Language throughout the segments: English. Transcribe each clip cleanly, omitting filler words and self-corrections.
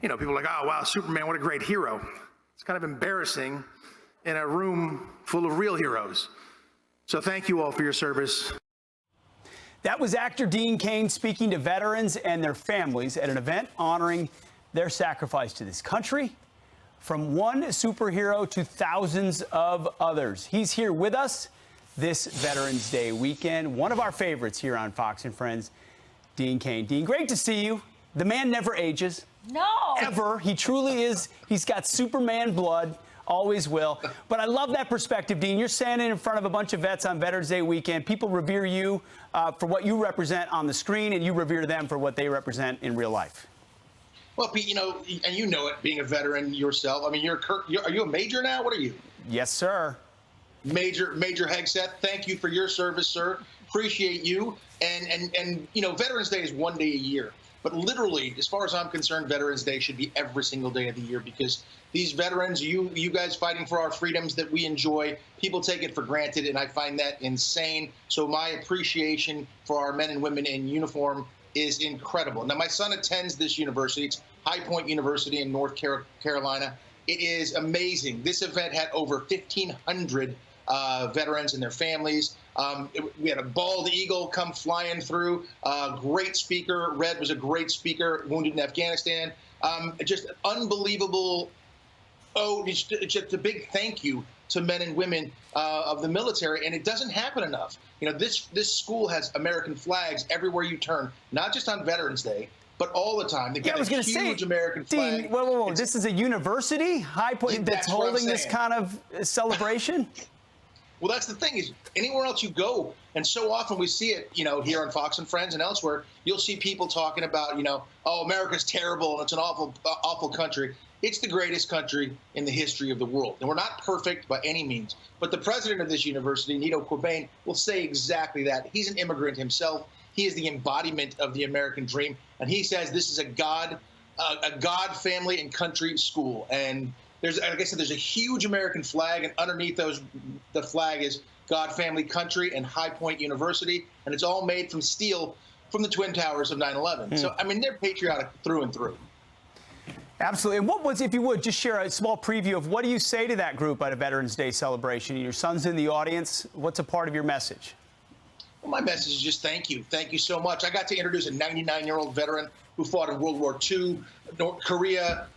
people are like, oh, wow, Superman, what a great hero. It's kind of embarrassing in a room full of real heroes. So thank you all for your service. That was actor Dean Cain speaking to veterans and their families at an event honoring their sacrifice to this country. From one superhero to thousands of others. He's here with us this Veterans Day weekend. One of our favorites here on Fox and Friends, Dean Cain. Dean, great to see you. The man never ages. No. Ever. He truly is. He's got Superman blood. Always will. But I love that perspective, Dean. You're standing in front of a bunch of vets on Veterans Day weekend. People revere you for what you represent on the screen, and you revere them for what they represent in real life. Well, Pete, and you know it, being a veteran yourself. I mean, are you a major now? What are you? Yes, sir. Major Hegseth, thank you for your service, sir. Appreciate you. And Veterans Day is one day a year. But literally, as far as I'm concerned, Veterans Day should be every single day of the year, because these veterans, you guys fighting for our freedoms that we enjoy, people take it for granted, and I find that insane. So my appreciation for our men and women in uniform is incredible. Now, my son attends this university. It's High Point University in North Carolina. It is amazing. This event had over 1,500 veterans and their families. We had a bald eagle come flying through. Great speaker. Red was a great speaker, wounded in Afghanistan. Just unbelievable. Just a big thank you to men and women of the military, and it doesn't happen enough. This school has American flags everywhere you turn, not just on Veterans Day, but all the time. They've got a huge American flag. Dean, whoa. This is a university, High Point, that's holding this kind of celebration? Well, that's the thing, is anywhere else you go, and so often we see it, here on Fox and Friends and elsewhere, you'll see people talking about, oh, America's terrible and it's an awful country. It's the greatest country in the history of the world. And we're not perfect by any means. But the president of this university, Nito Cobain, will say exactly that. He's an immigrant himself. He is the embodiment of the American dream. And he says this is a God, family, and country school. And like I said, there's a huge American flag, and underneath the flag is God, family, country, and High Point University. And it's all made from steel from the Twin Towers of 9/11. So, I mean, they're patriotic through and through. Absolutely. And what was, if you would, just share a small preview of what do you say to that group at a Veterans Day celebration? Your son's in the audience. What's a part of your message? Well, my message is just thank you. Thank you so much. I got to introduce a 99-year-old veteran who fought in World War II, North Korea,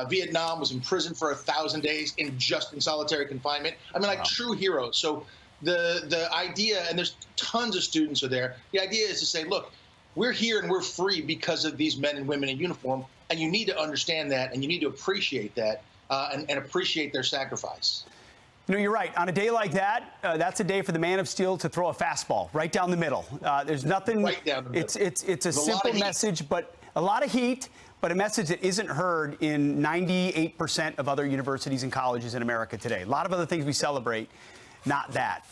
Vietnam, was in prison for 1,000 days in solitary confinement. I mean, like true heroes. So the idea, and there's tons of students are there, the idea is to say, look, we're here and we're free because of these men and women in uniform, and you need to understand that, and you need to appreciate that, and appreciate their sacrifice. You're right. On a day like that, that's a day for the man of steel to throw a fastball right down the middle. There's nothing. Right down the middle. It's a simple message, but a lot of heat, but a message that isn't heard in 98% of other universities and colleges in America today. A lot of other things we celebrate, not that.